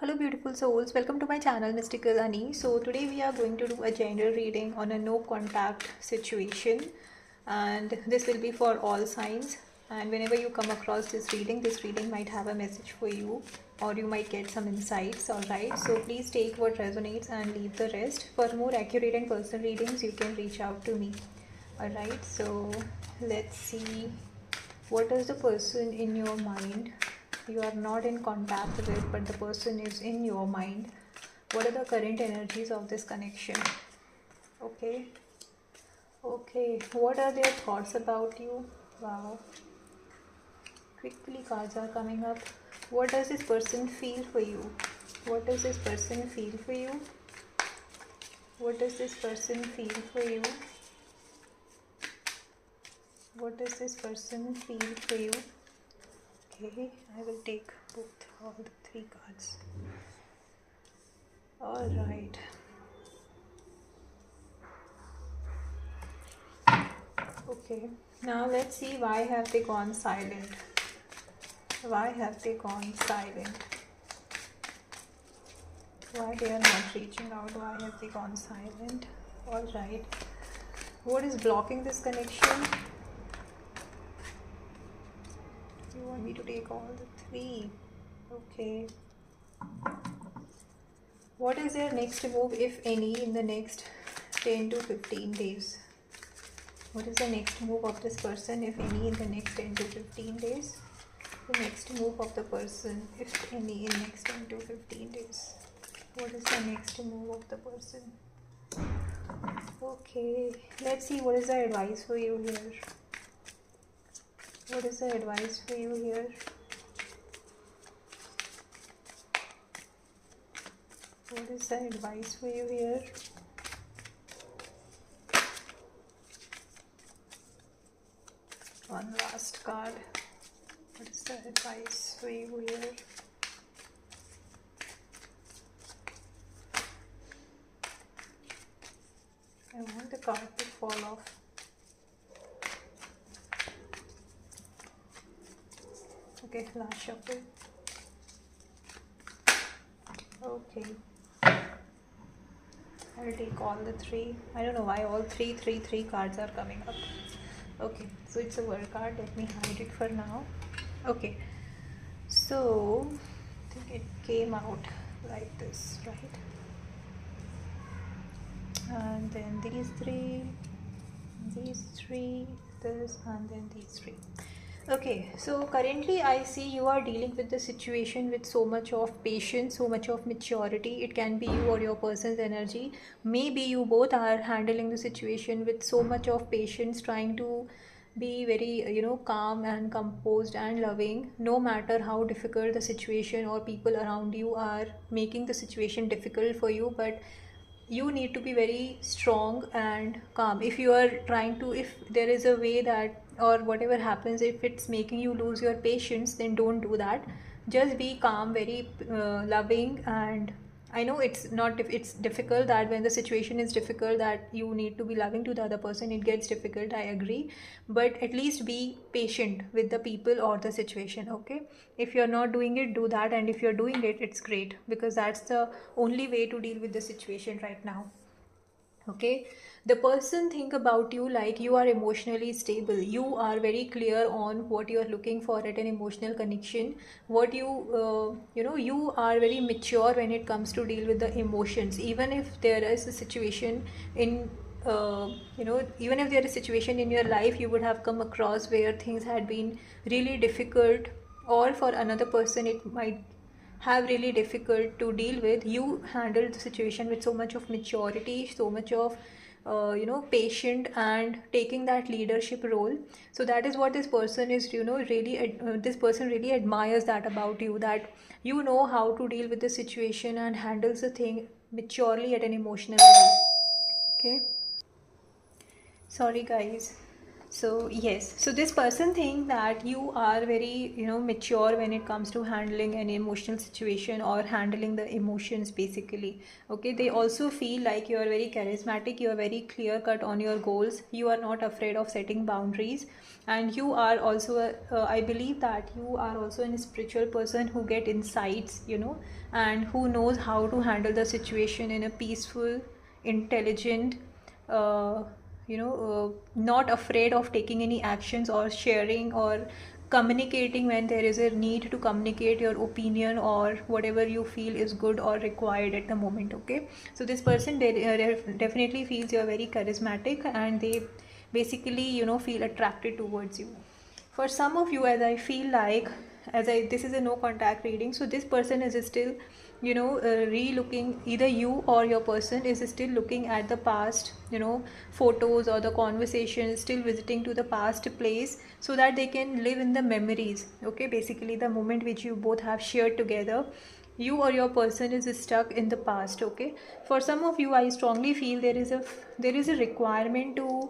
Hello beautiful souls, welcome to my channel Mystical Ani. So today we are going to do a general reading on a no contact situation, and this will be for all signs. And whenever you come across this reading might have a message for you, or you might get some insights. Alright, so please take what resonates and leave the rest. For more accurate and personal readings you can reach out to me. Alright, so let's see, what is the person in your mind you are not in contact with, but the person is in your mind? What are the current energies of this connection? Okay, what are their thoughts about you? Wow, quickly cards are coming up. What does this person feel for you? What does this person feel for you? What does this person feel for you? What does this person feel for you? Okay, I will take all the three cards. Alright. Okay, now let's see, why have they gone silent? Why have they gone silent? Why they are not reaching out? Why have they gone silent? Alright. What is blocking this connection? You want me to take all the three? Okay. What is their next move, if any, in the next 10 to 15 days? What is the next move of this person, if any, in the next 10 to 15 days? The next move of the person, if any, in next 10 to 15 days. What is the next move of the person? Okay, let's see, what is the advice for you here? What is the advice for you here? What is the advice for you here? One last card. What is the advice for you here? I want the card to fall off. Okay, last shuffle. Okay, I'll take all the three. I don't know why all three cards are coming up. Okay, so it's a word card. Let me hide it for now. Okay, so I think it came out like this, right? And then these three, this, and then these three. Okay, so currently I see you are dealing with the situation with so much of patience, so much of maturity. It can be you or your person's energy. Maybe you both are handling the situation with so much of patience, trying to be very, calm and composed and loving, no matter how difficult the situation or people around you are making the situation difficult for you. But you need to be very strong and calm. If you are trying to, if there is a way that, or whatever happens, if it's making you lose your patience, then don't do that. Just be calm, very loving. And I know it's not, it's difficult that when the situation is difficult that you need to be loving to the other person. It gets difficult, I agree, but at least be patient with the people or the situation. Okay, if you're not doing it, do that, and if you're doing it, it's great, because that's the only way to deal with the situation right now. Okay, the person think about you like you are emotionally stable. You are very clear on what you are looking for at an emotional connection. What you are very mature when it comes to deal with the emotions. Even if there is a situation in even if there is a situation in your life you would have come across where things had been really difficult, or for another person it might have really difficult to deal with, you handled the situation with so much of maturity, so much of patient, and taking that leadership role. So that is what this person is, really this person really admires that about you, that you know how to deal with the situation and handles the thing maturely at an emotional level. Okay, sorry guys. So yes, so this person think that you are very, mature when it comes to handling an emotional situation or handling the emotions basically. Okay, they also feel like you are very charismatic, you are very clear cut on your goals, you are not afraid of setting boundaries, and you are also I believe that you are also a spiritual person who get insights, and who knows how to handle the situation in a peaceful, intelligent, uh, not afraid of taking any actions or sharing or communicating when there is a need to communicate your opinion or whatever you feel is good or required at the moment. Okay, so this person definitely feels you're very charismatic, and they basically feel attracted towards you. For some of you, as I feel like, as I this is a no contact reading, so this person is still re-looking, either you or your person is still looking at the past, photos or the conversation, still visiting to the past place so that they can live in the memories. Okay, basically the moment which you both have shared together, you or your person is stuck in the past. Okay, for some of you, I strongly feel there is a requirement to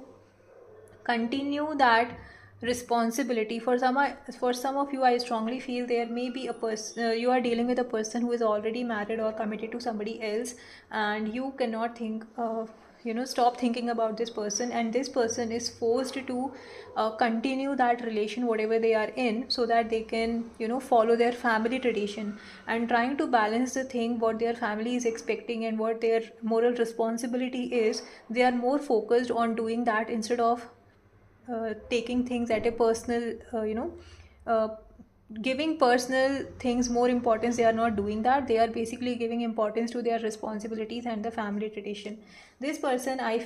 continue that responsibility. For some of you, I strongly feel there may be a person, you are dealing with a person who is already married or committed to somebody else, and you cannot think stop thinking about this person, and this person is forced to continue that relation whatever they are in, so that they can follow their family tradition, and trying to balance the thing what their family is expecting and what their moral responsibility is. They are more focused on doing that instead of taking things at a personal, uh, giving personal things more importance. They are not doing that. They are basically giving importance to their responsibilities and the family tradition. This person, I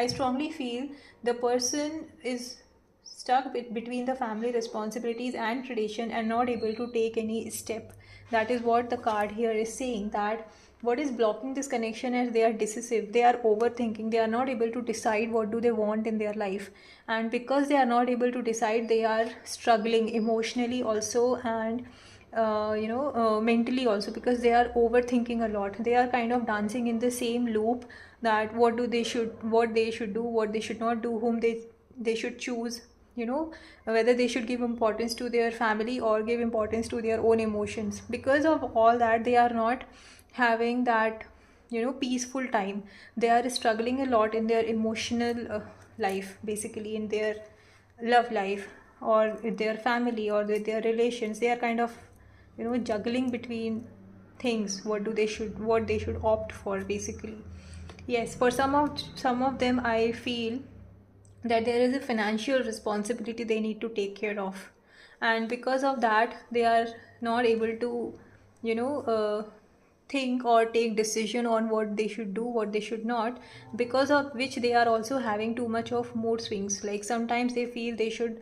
strongly feel the person is stuck between the family responsibilities and tradition and not able to take any step. That is what the card here is saying, that what is blocking this connection is they are decisive, they are overthinking, they are not able to decide what do they want in their life. And because they are not able to decide, they are struggling emotionally also, and mentally also, because they are overthinking a lot. They are kind of dancing in the same loop, that what they should do, what they should not do, whom they should choose, whether they should give importance to their family or give importance to their own emotions. Because of all that, they are not having that peaceful time. They are struggling a lot in their emotional life, basically in their love life, or with their family or with their relations. They are kind of juggling between things, what they should opt for basically. Yes, for some of them, I feel that there is a financial responsibility they need to take care of, and because of that they are not able to think or take decision on what they should do, what they should not, because of which they are also having too much of mood swings. Like sometimes they feel they should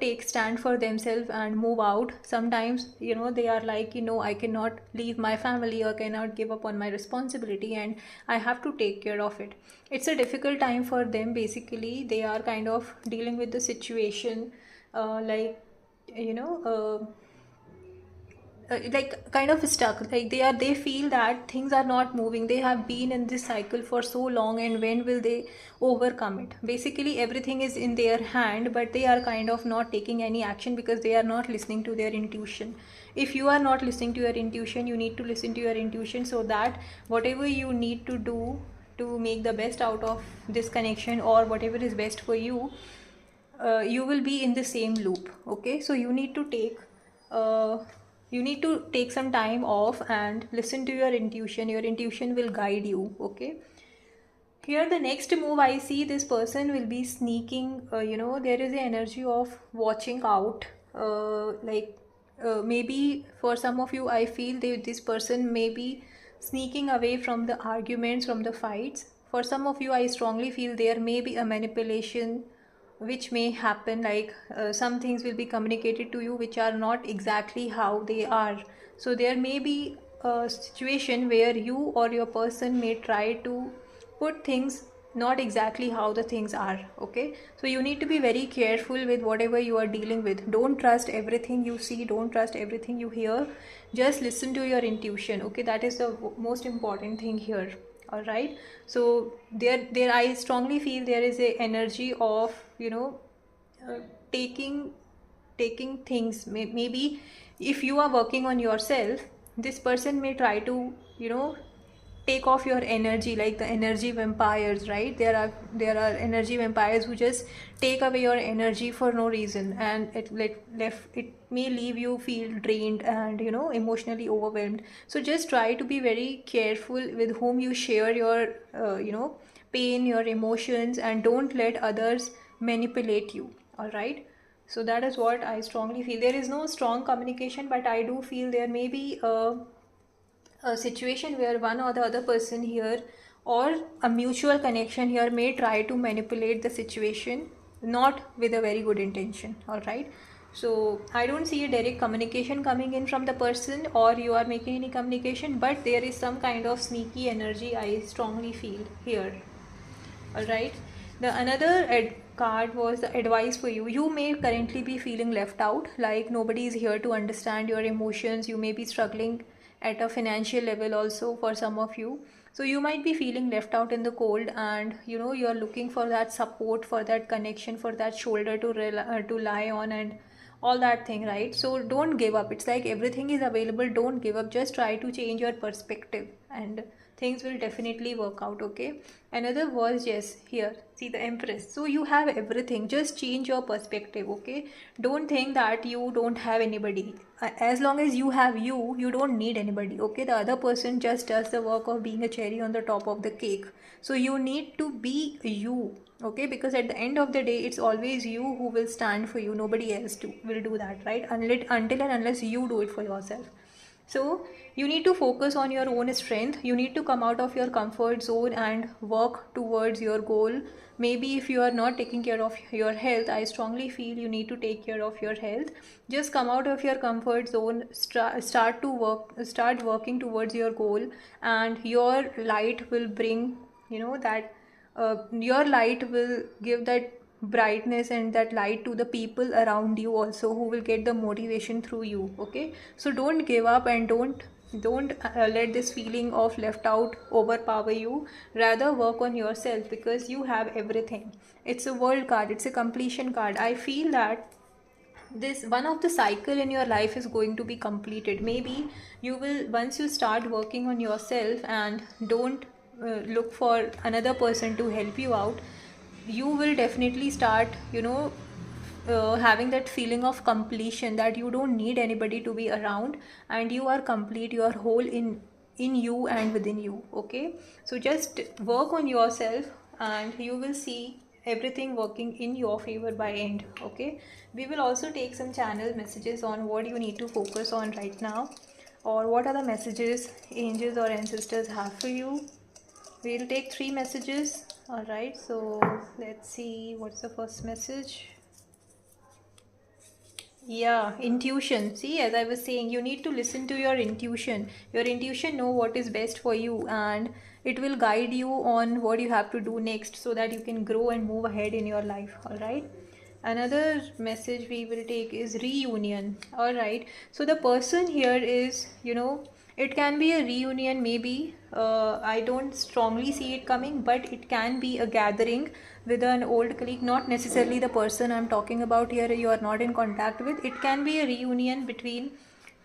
take stand for themselves and move out. Sometimes they are like, I cannot leave my family or cannot give up on my responsibility, and I have to take care of it. It's a difficult time for them. Basically they are kind of dealing with the situation, like you know like kind of stuck. Like they feel that things are not moving. They have been in this cycle for so long, and when will they overcome it? Basically everything is in their hand, but they are kind of not taking any action because they are not listening to their intuition. If you are not listening to your intuition, you need to listen to your intuition, so that whatever you need to do to make the best out of this connection, or whatever is best for you, you will be in the same loop. Okay, so uh, you need to take some time off and listen to your intuition. Your intuition will guide you. Okay, here the next move I see, this person will be sneaking, there is the energy of watching out, like maybe for some of you, I feel this person may be sneaking away from the arguments, from the fights. For some of you, I strongly feel there may be a manipulation which may happen. Like some things will be communicated to you which are not exactly how they are. So there may be a situation where you or your person may try to put things not exactly how the things are. Okay, so you need to be very careful with whatever you are dealing with. Don't trust everything you see, don't trust everything you hear. Just listen to your intuition. Okay, that is the most important thing here. All right, so there I strongly feel there is a energy of uh, taking taking things, maybe if you are working on yourself, this person may try to, take off your energy, like the energy vampires, right? There are energy vampires who just take away your energy for no reason, and it may leave you feel drained and, emotionally overwhelmed. So just try to be very careful with whom you share your pain, your emotions, and don't let others manipulate you. All right, so that is what I strongly feel. There is no strong communication, but I do feel there may be a situation where one or the other person here, or a mutual connection here, may try to manipulate the situation, not with a very good intention. All right, so I don't see a direct communication coming in from the person, or you are making any communication, but there is some kind of sneaky energy I strongly feel here. All right, the another card was the advice for you. You may currently be feeling left out, like nobody is here to understand your emotions. You may be struggling at a financial level also for some of you, so you might be feeling left out in the cold, and you're looking for that support, for that connection, for that shoulder to lie on, and all that thing, right? So don't give up. It's like everything is available. Don't give up. Just try to change your perspective, and things will definitely work out. Okay, another was, yes, here, see the Empress. So you have everything. Just change your perspective. Okay, don't think that you don't have anybody. As long as you have you, you don't need anybody. Okay, the other person just does the work of being a cherry on the top of the cake. So you need to be you. Okay, because at the end of the day, it's always you who will stand for you. Nobody else will do that, right? Until and unless you do it for yourself. So you need to focus on your own strength. You need to come out of your comfort zone and work towards your goal. Maybe if you are not taking care of your health, I strongly feel you need to take care of your health. Just come out of your comfort zone, start working towards your goal, and your light will bring, that your light will give that brightness and that light to the people around you also, who will get the motivation through you. Okay, so don't give up, and don't let this feeling of left out overpower you. Rather work on yourself, because you have everything. It's a world card, it's a completion card. I feel that this one of the cycle in your life is going to be completed. Maybe you will, once you start working on yourself and don't look for another person to help you out, you will definitely start, having that feeling of completion, that you don't need anybody to be around, and you are complete, you are whole in you and within you. Okay, so just work on yourself, and you will see everything working in your favor by end. Okay, we will also take some channel messages on what you need to focus on right now, or what are the messages angels or ancestors have for you. We'll take 3 messages. All right, so let's see what's the first message. Yeah, intuition. See, as I was saying, you need to listen to your intuition. Your intuition know what is best for you, and it will guide you on what you have to do next, so that you can grow and move ahead in your life. All right, another message we will take is reunion. All right, so the person here is, it can be a reunion, maybe. I don't strongly see it coming, but it can be a gathering with an old colleague, not necessarily the person I'm talking about here you are not in contact with. It can be a reunion between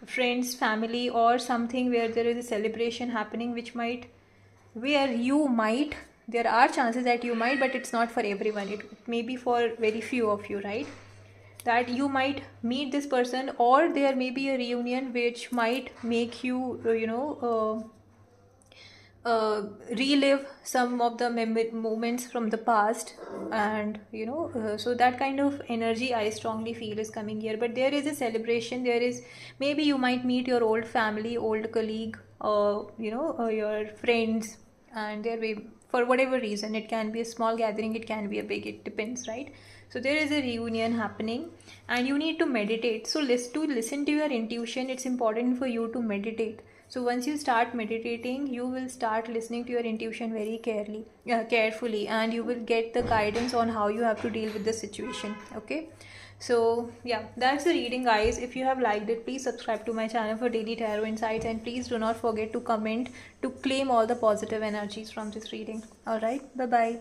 friends, family, or something where there is a celebration happening, where you might, there are chances that you might, but it's not for everyone. It may be for very few of you, right? That you might meet this person, or there may be a reunion which might make you, relive some of the moments from the past, and so that kind of energy I strongly feel is coming here. But there is a celebration, there is, maybe you might meet your old family, old colleague, your friends, and there may, for whatever reason, it can be a small gathering, it can be a big, it depends, right? So there is a reunion happening, and you need to meditate. So listen to your intuition, it's important for you to meditate. So once you start meditating, you will start listening to your intuition very carefully, and you will get the guidance on how you have to deal with the situation. Okay, so yeah, that's the reading, guys. If you have liked it, please subscribe to my channel for daily tarot insights, and please do not forget to comment to claim all the positive energies from this reading. All right, bye bye.